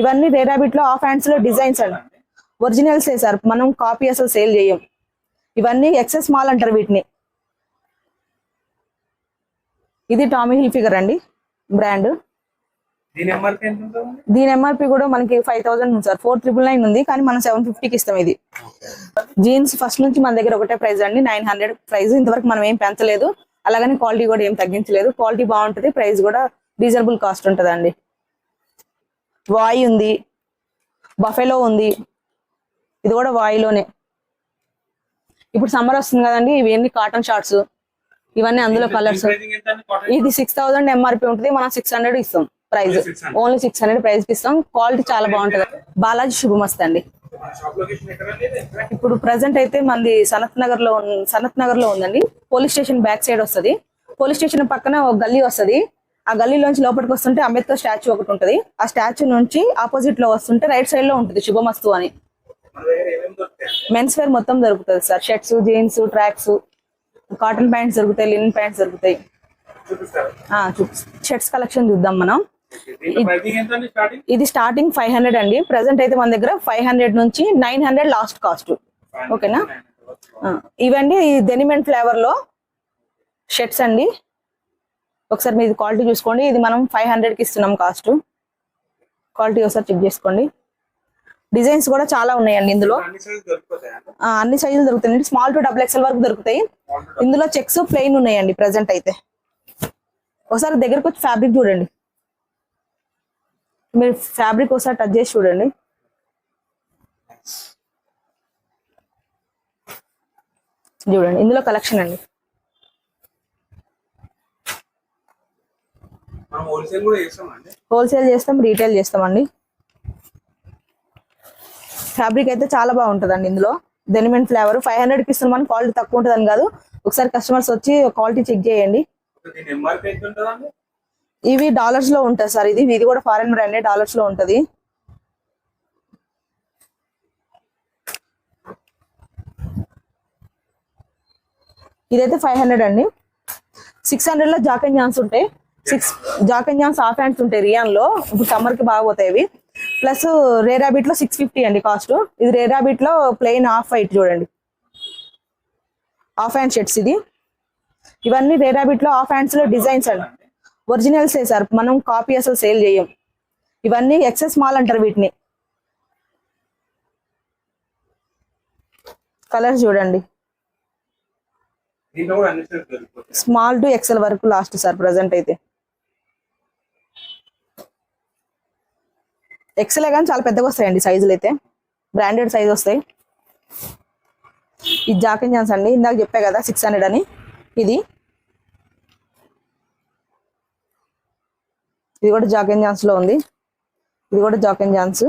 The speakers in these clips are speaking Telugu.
ఇవన్నీ రేరాబిట్ లో ఆఫ్ హ్యాండ్స్ లో డిజైన్స్ అండి, ఒరిజినల్స్ సార్, మనం కాపీ అసలు సేల్ చేయం. ఇవన్నీ ఎక్సెస్ మాల్ అంటారు వీటిని. ఇది టామీ హిల్ ఫిగర్ అండి బ్రాండ్. దీని ఎంఆర్పి కూడా మనకి 5000 ఉంది సార్, 4999 ఉంది, కానీ మనం 750కి ఇస్తాం. ఇది జీన్స్ ఫస్ట్ నుంచి మన దగ్గర ఒకటే ప్రైస్ అండి, 900 ప్రైస్. ఇంతవరకు మనం ఏం పెంచలేదు, అలాగని క్వాలిటీ కూడా ఏం తగ్గించలేదు. క్వాలిటీ బాగుంటుంది, ప్రైస్ కూడా రీజనబుల్ కాస్ట్ ఉంటుందండి. వాయి ఉంది, బఫెలో ఉంది, ఇది కూడా వాయిలోనే. ఇప్పుడు సమ్మర్ వస్తుంది కదండి, ఇవన్నీ కాటన్ షార్ట్స్, ఇవన్నీ అందులో కలర్స్. ఇది 6000 ఎంఆర్పి ఉంటుంది, మనం 600 ఇస్తాం ప్రైస్, ఓన్లీ 600 ప్రైస్ ఇస్తాం. క్వాలిటీ చాలా బాగుంటుంది. బాలాజీ శుభమస్త్ అండి. ఇప్పుడు ప్రెసెంట్ అయితే మనది సనత్ నగర్ లో ఉందండి. పోలీస్ స్టేషన్ బ్యాక్ సైడ్ వస్తుంది. పోలీస్ స్టేషన్ పక్కన ఒక గల్లీ వస్తుంది. ఆ గల్లీలోంచి లోపలికి వస్తుంటే అంబేద్కర్ స్టాచ్యూ ఒకటి ఉంటుంది. ఆ స్టాచ్యూ నుంచి ఆపోజిట్ లో వస్తుంటే రైట్ సైడ్ లో ఉంటుంది శుభమస్తు అని. మెన్స్ వేర్ మొత్తం దొరుకుతుంది sir, shirts, jeans, tracks, cotton pants దొరుకుతాయి, లినన్ ప్యాంట్స్ దొరుకుతాయి. షర్ట్స్ కలెక్షన్ చూద్దాం మనం. ఇది స్టార్టింగ్ 500 అండి. ప్రెసెంట్ అయితే మన దగ్గర 500 నుంచి 900 లాస్ట్ కాస్ట్. ఓకేనా? ఇవండి డెనిమ్ ఫ్లేవర్ లో షర్ట్స్ అండి. ఒకసారి మీది క్వాలిటీ చూసుకోండి. ఇది మనం 500కి ఇస్తున్నాం కాస్ట్. క్వాలిటీ ఒకసారి చెక్ చేసుకోండి. డిజైన్స్ కూడా చాలా ఉన్నాయండి ఇందులో, అన్ని సైజులు దొరుకుతాయండి. స్మాల్ టు XXL వరకు దొరుకుతాయి. ఇందులో చెక్స్ ప్లెయిన్ ఉన్నాయండి ప్రెసెంట్ అయితే. ఒకసారి దగ్గరకు వచ్చి ఫ్యాబ్రిక్ చూడండి, మీరు ఫ్యాబ్రిక్ ఒకసారి టచ్ చేసి చూడండి. చూడండి ఇందులో కలెక్షన్ అండి. హోల్సేల్ చేస్తాం, రీటైల్ చేస్తామండి. ఫ్యాబ్రిక్ అయితే చాలా బాగుంటుందండి. ఇందులో డెనిమ్ ఫ్లేవర్ 500కి ఇస్తున్నామని క్వాలిటీ తక్కువ ఉంటుందని కాదు. ఒకసారి కస్టమర్స్ వచ్చి క్వాలిటీ చెక్ చేయండి. ఇవి డాలర్స్ లో ఉంటుంది సార్. ఇది కూడా ఫారెన్ బ్రాండ్, డాలర్స్ లో ఉంటది. ఇదైతే 500 అండి. 600 లో జాక్ అండ్ జాన్స్ ఉంటాయి. Jack and Jones half hands ఉంటాయి రియాన్ లో. ఇప్పుడు సమ్మర్ కి బాగా పోతాయి ఇవి. ప్లస్ రేరాబిట్ లో 650 అండి కాస్ట్. ఇది రేరాబిట్ లో ప్లెయిన్ హాఫ్ వైట్ చూడండి, హాఫ్ హ్యాండ్ షర్ట్స్. ఇవన్నీ రేరాబిట్ లో హాఫ్ హ్యాండ్స్ లో డిజైన్స్ అండి, ఒరిజినల్స్ సార్, మనం కాపీ అసలు సేల్ చేయం. ఇవన్నీ ఎక్సెస్ మాల్ అంటారు వీటిని. కలర్స్ చూడండి, స్మాల్ టు XL వరకు లాస్ట్ సార్. ప్రెసెంట్ అయితే XL కానీ చాలా పెద్దగా వస్తాయండి సైజులు అయితే, బ్రాండెడ్ సైజ్ వస్తాయి. ఇది జాక్ అండ్ జాన్స్ అండి, ఇందాక చెప్పా కదా 600 అని. ఇది కూడా జాక్ అండ్ జాన్స్ లో ఉంది. ఇది కూడా Jack and Jones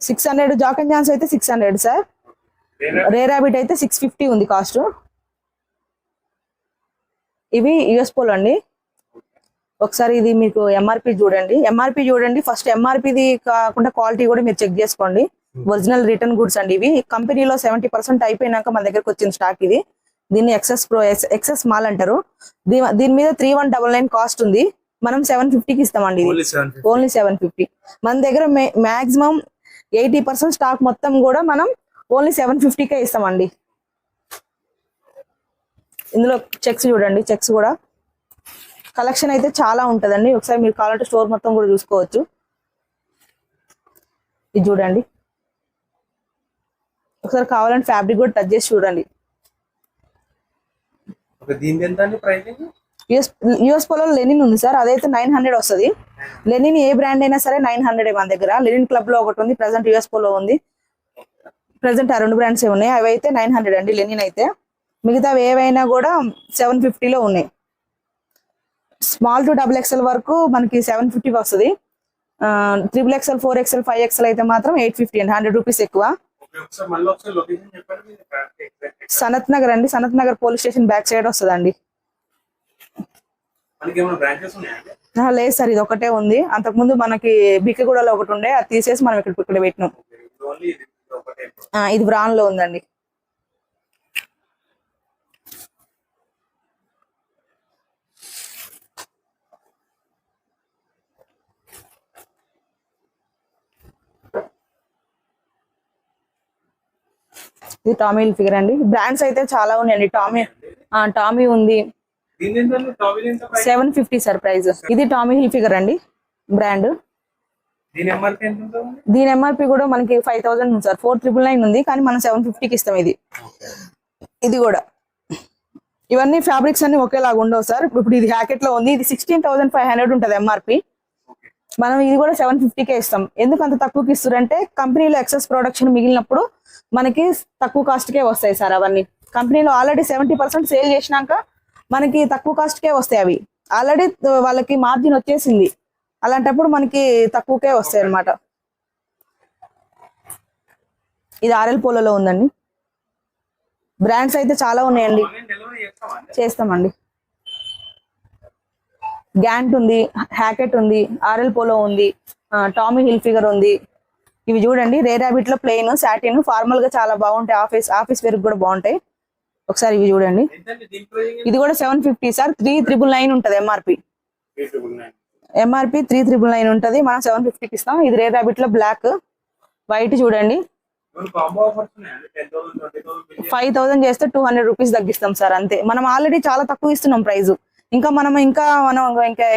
600. Jack and Jones అయితే 600 సార్. రేరాబిట్ అయితే 650 ఉంది కాస్ట్. ఇవి US పోలో అండి. ఒకసారి ఇది మీకు ఎంఆర్పి చూడండి. ఫస్ట్ ఎంఆర్పిది కాకుండా క్వాలిటీ కూడా మీరు చెక్ చేసుకోండి. ఒరిజినల్ రిటర్న్ గుడ్స్ అండి ఇవి. కంపెనీలో 70% అయిపోయినాక మన దగ్గరకు వచ్చిన స్టాక్ ఇది. దీన్ని ఎక్సెస్ మాల్ అంటారు. దీని మీద 3199 కాస్ట్ ఉంది, మనం 750కి ఇస్తామండి. ఇది ఓన్లీ 750. మన దగ్గర మాక్సిమం 80% స్టాక్ మొత్తం కూడా మనం ఓన్లీ 750కే ఇస్తామండి. ఇందులో చెక్స్ చూడండి, చెక్స్ కూడా కలెక్షన్ అయితే చాలా ఉంటుందండి. ఒకసారి మీరు కావాలంటే స్టోర్ మొత్తం కూడా చూసుకోవచ్చు. ఇది చూడండి, ఒకసారి కావాలంటే ఫ్యాబ్రిక్ కూడా టచ్ చేసి చూడండి. యూఎస్ పోలో లెనిన్ ఉంది సార్, అదైతే 900 వస్తుంది. లెనిన్ ఏ బ్రాండ్ అయినా సరే 900 మన దగ్గర. లెనిన్ క్లబ్ లో ఒకటి ఉంది, ప్రెసెంట్ యూఎస్ పోలో ఉంది. ప్రెసెంట్ ఆ 2 బ్రాండ్స్ ఉన్నాయి. అవి అయితే 900 అండి లెనిన్ అయితే. మిగతా ఏవైనా కూడా 750లో ఉన్నాయి. స్మాల్ టు XXL వరకు మనకి 750 వస్తుంది. XXL, 4XL, 5XL అయితే మాత్రం 850 అండి, 100 రూపీస్ ఎక్కువ. సనత్ నగర్ అండి, Sanath Nagar police station back side వస్తుందండి. లేదు సార్, ఇది ఒకటే ఉంది. అంతకుముందు మనకి బిక్కగూడలో ఒకటి ఉండే, అది తీసేసి మనం ఇక్కడ పెట్టినాం. ఇది బ్రాన్ లో ఉందండి. ఇది టామీ ఫిగర్ అండి. బ్రాండ్స్ అయితే చాలా ఉన్నాయండి. టామీ ఉంది 750 సార్ ప్రైస్. ఇది టామీ హిల్ ఫిగర్ అండి బ్రాండ్. దీని ఎంఆర్పి కూడా మనకి 5000 ఉంది సార్. 4999 ఉంది కానీ మనం 750కి ఇస్తాం. ఇది కూడా ఇవన్నీ ఫ్యాబ్రిక్స్ అన్ని ఒకేలాగా ఉండవు సార్. ఇప్పుడు ఇది హ్యాకెట్ లో ఉంది. ఇది 16,500 ఉంటుంది ఎంఆర్పి. మనం ఇది కూడా 750కే ఇస్తాం. ఎందుకు అంత తక్కువకి ఇస్తారంటే కంపెనీలో ఎక్సెస్ ప్రొడక్షన్ మిగిలినప్పుడు మనకి తక్కువ కాస్ట్ కే వస్తాయి సార్. అవన్నీ కంపెనీలో ఆల్రెడీ 70% సేల్ చేసినాక మనకి తక్కువ కాస్ట్ కే వస్తాయి. అవి ఆల్రెడీ వాళ్ళకి మార్జిన్ వచ్చేసింది. అలాంటప్పుడు మనకి తక్కువకే వస్తాయి అన్నమాట. ఇది ఆర్ఎల్ పోలోలో ఉందండి. బ్రాండ్స్ అయితే చాలా ఉన్నాయండి. చేస్తామండి. గ్యాంట్ ఉంది, హ్యాకెట్ ఉంది, ఆర్ఎల్ పోలో ఉంది, టామీ హిల్ ఫిగర్ ఉంది. ఇవి చూడండి రే రాబిట్ లో ప్లెయిన్ సాటిన్ ఫార్మల్ గా చాలా బాగుంటాయి. ఆఫీస్ వేర్ కూడా బాగుంటాయి. ఒకసారి ఇవి చూడండి. ఇది కూడా 750 సార్. 3999 ఉంటది ఎంఆర్పి. ఎంఆర్పి 3999 ఉంటది. మనం 750కి ఇస్తాం. ఇది రే రాబిట్ లో బ్లాక్ వైట్ చూడండి. 5000 చేస్తే 200 రూపీస్ తగ్గిస్తాం సార్. అంతే. మనం ఆల్రెడీ చాలా తక్కువ ఇస్తున్నాం ప్రైస్. మనం ఇంకా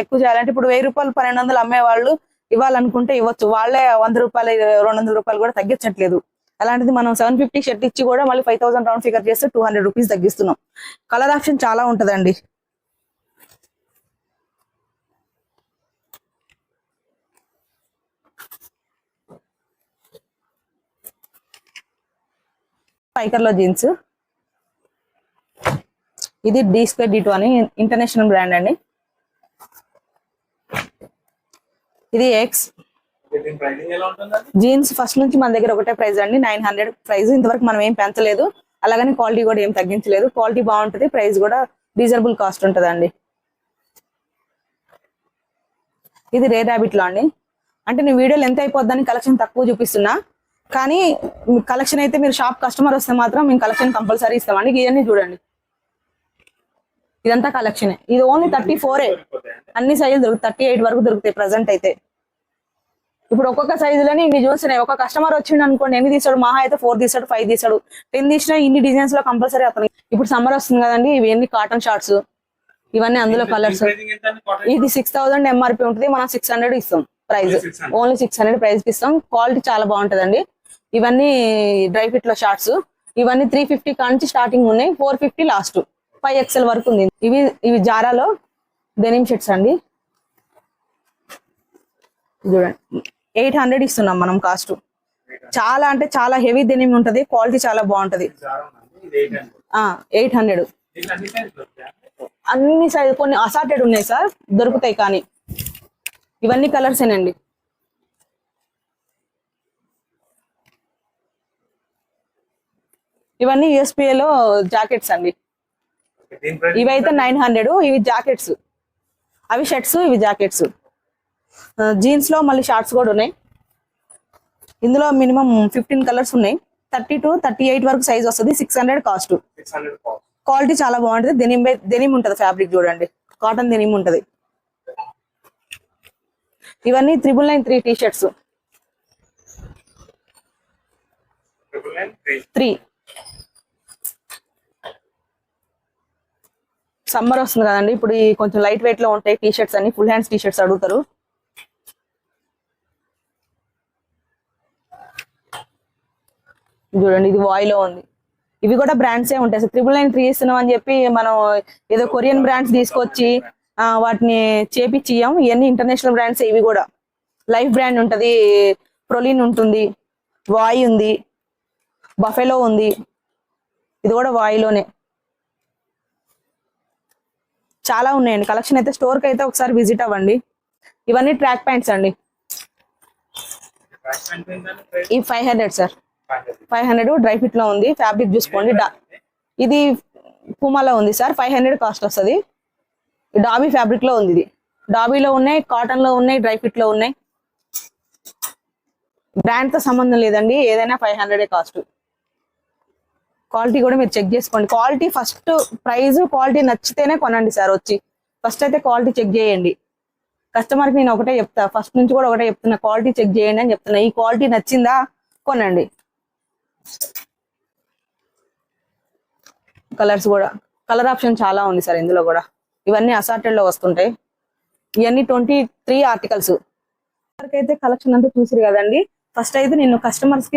ఎక్కువ చేయాలంటే ఇప్పుడు 1000 రూపాయలు 1200 అమ్మే వాళ్ళు ఇవ్వాలనుకుంటే ఇవ్వచ్చు. వాళ్ళే 100 రూపాయలు 200 రూపాయలు కూడా తగ్గించట్లేదు. అలాంటిది మనం 750 షర్ట్ ఇచ్చి కూడా మళ్ళీ 5000 రౌండ్ ఫిగర్ చేస్తే 200 రూపీస్ తగ్గిస్తున్నాం. కలర్ ఆప్షన్ చాలా ఉంటదండి. పైకర్ లో జీన్స్. ఇది D2D2 అని ఇంటర్నేషనల్ బ్రాండ్ అండి. ఇది ఎక్స్ జీన్స్. ఫస్ట్ నుంచి మన దగ్గర ఒకటే ప్రైస్ అండి 900 ప్రైస్. ఇంతవరకు మనం ఏం పెంచలేదు. అలాగని క్వాలిటీ కూడా ఏం తగ్గించలేదు. క్వాలిటీ బాగుంటది. ప్రైస్ కూడా రీజనబుల్ కాస్ట్ ఉంటదండి. ఇది రే రాబిట్ లో అండి. అంటే నేను వీడియోలో ఎంత అయిపోద్దని కలెక్షన్ తక్కువ చూపిస్తున్నా. కానీ కలెక్షన్ అయితే మీరు షాప్ కస్టమర్ వస్తే మాత్రం మేము కలెక్షన్ కంపల్సరీ ఇస్తామండి. ఇవన్నీ చూడండి. ఇదంతా కలెక్షన్. ఇది ఓన్లీ 34. అన్ని సైజులు దొరుకుతాయి. 38 వరకు దొరుకుతాయి ప్రజెంట్ అయితే. ఇప్పుడు ఒక్కొక్క సైజులని ఇన్ని చూస్తున్నాయి. ఒక కస్టమర్ వచ్చిండు అనుకోండి, ఎన్ని తీసాడు? మహా అయితే 4 తీసాడు, 5 తీసాడు, 10 తీసినా ఇన్ని డిజైన్స్ లో కంపల్సరీ అతను. ఇప్పుడు సమ్మర్ వస్తుంది కదండి. ఇవన్నీ కాటన్ షార్ట్స్. ఇవన్నీ అందులో కలర్స్. ఇది 6000 ఎంఆర్పి ఉంటుంది. మనం 600 ఇస్తాం ప్రైస్. ఓన్లీ 600 ప్రైస్ కి ఇస్తాం. క్వాలిటీ చాలా బాగుంటదండి. ఇవన్నీ డ్రై ఫిట్ లో షార్ట్స్. ఇవన్నీ 350 కాంచి స్టార్టింగ్ ఉన్నాయి. 450 లాస్ట్. 5XL వరకు ఉంది. ఇవి జారాలో డెనిమ్ షర్ట్స్ అండి. చూడండి 800 ఇస్తున్నాం మనం కాస్ట్. చాలా అంటే చాలా హెవీ డెనిమ్ ఉంటది. క్వాలిటీ చాలా బాగుంటది. 800. అన్ని సైజ్. కొన్ని అసార్టెడ్ ఉన్నాయి సార్, దొరుకుతాయి. కానీ ఇవన్నీ కలర్స్ ఏనండి. ఇవన్నీ USPA లో జాకెట్స్ అండి. ఇవైతే 900. ఇవి జాకెట్స్. అవి షర్ట్స్, ఇవి జాకెట్స్. జీన్స్ లో మళ్ళీ షార్ట్స్ కూడా ఉన్నాయి. ఇందులో మినిమం 15 కలర్స్ ఉన్నాయి. 30 to 38 వరకు సైజ్ వస్తుంది. 600 కాస్ట్. క్వాలిటీ చాలా బాగుంటది. డెనిమ్ ఉంటది. ఫ్యాబ్రిక్ చూడండి, కాటన్ డెనిమ్ ఉంటది. ఇవన్నీ 9993 టీ షర్ట్స్. 3. సమ్మర్ వస్తుంది కదండి. ఇప్పుడు కొంచెం లైట్ వెయిట్ లో ఉంటాయి టీ షర్ట్స్ అన్ని. ఫుల్ హ్యాండ్స్ టీ షర్ట్స్ అడుగుతారు. చూడండి ఇది వాయిలో ఉంది. ఇవి కూడా బ్రాండ్సే ఉంటాయి. 9993 ఇస్తున్నాం అని చెప్పి మనం ఏదో కొరియన్ బ్రాండ్స్ తీసుకొచ్చి వాటిని చేపిచ్చి ఇయ్యం. ఇవన్నీ ఇంటర్నేషనల్ బ్రాండ్స్. ఇవి కూడా లైఫ్ బ్రాండ్ ఉంటది, ప్రొలిన్ ఉంటుంది, వాయి ఉంది, బఫెలో ఉంది. ఇది కూడా వాయిలోనే. చాలా ఉన్నాయండి కలెక్షన్ అయితే. స్టోర్ కి అయితే ఒకసారి విజిట్ అవ్వండి. ఇవన్నీ ట్రాక్ ప్యాంట్స్ అండి. ఈ 500 సార్. 500 డ్రై ఫిట్ లో ఉంది. ఫ్యాబ్రిక్ చూసుకోండి. ఇది పుమాలో ఉంది సార్. 500 కాస్ట్ వస్తుంది. డాబీ ఫ్యాబ్రిక్ లో ఉంది. ఇది డాబీలో ఉన్నాయి, కాటన్ లో ఉన్నాయి, డ్రై ఫిట్ లో ఉన్నాయి. బ్రాండ్ తో సంబంధం లేదండి. ఏదైనా 500 కాస్ట్. క్వాలిటీ కూడా మీరు చెక్ చేసుకోండి. క్వాలిటీ ఫస్ట్ ప్రైస్, క్వాలిటీ నచ్చితేనే కొనండి సార్. వచ్చి ఫస్ట్ అయితే క్వాలిటీ చెక్ చేయండి. కస్టమర్కి నేను ఒకటే చెప్తా, ఫస్ట్ నుంచి కూడా ఒకటే చెప్తున్నా, క్వాలిటీ చెక్ చేయండి అని చెప్తున్నా. ఈ క్వాలిటీ నచ్చిందా కొనండి. కలర్స్ కూడా కలర్ ఆప్షన్ చాలా ఉంది సార్ ఇందులో కూడా. ఇవన్నీ అసార్టెడ్ లో వస్తుంటాయి. ఇవన్నీ 23 ఆర్టికల్స్. అయితే కలెక్షన్ అంతా చూసిరు కదండి. ఫస్ట్ అయితే నేను కస్టమర్స్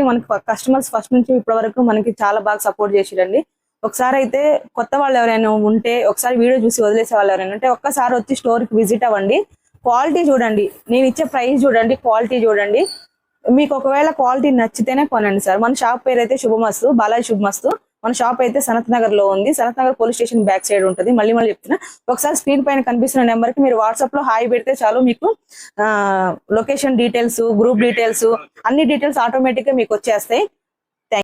ఫస్ట్ నుంచి ఇప్పటి వరకు మనకి చాలా బాగా సపోర్ట్ చేసిరండి. ఒకసారి అయితే కొత్త వాళ్ళు ఎవరైనా ఉంటే, ఒకసారి వీడియో చూసి వదిలేసే వాళ్ళు ఎవరైనా ఉంటే ఒక్కసారి వచ్చి స్టోర్ కి విజిట్ అవ్వండి. క్వాలిటీ చూడండి, నేను ఇచ్చే ప్రైస్ చూడండి, క్వాలిటీ చూడండి. మీకు ఒకవేళ క్వాలిటీ నచ్చితేనే కొనండి సార్. మన షాప్ పేరు అయితే శుభమస్తు, బాలాజీ శుభమస్తు. మన షాప్ అయితే సనత్ నగర్ లో ఉంది. Sanath Nagar police station back side ఉంటుంది. మళ్ళీ చెప్తున్నా, ఒకసారి స్క్రీన్ పైన కనిపిస్తున్న నెంబర్ కి మీరు వాట్సాప్ లో హాయ్ పెడితే చాలు, మీకు లొకేషన్ డీటెయిల్స్, గ్రూప్ డీటెయిల్స్, అన్ని డీటెయిల్స్ ఆటోమేటిక్ గా మీకు వచ్చేస్తాయి.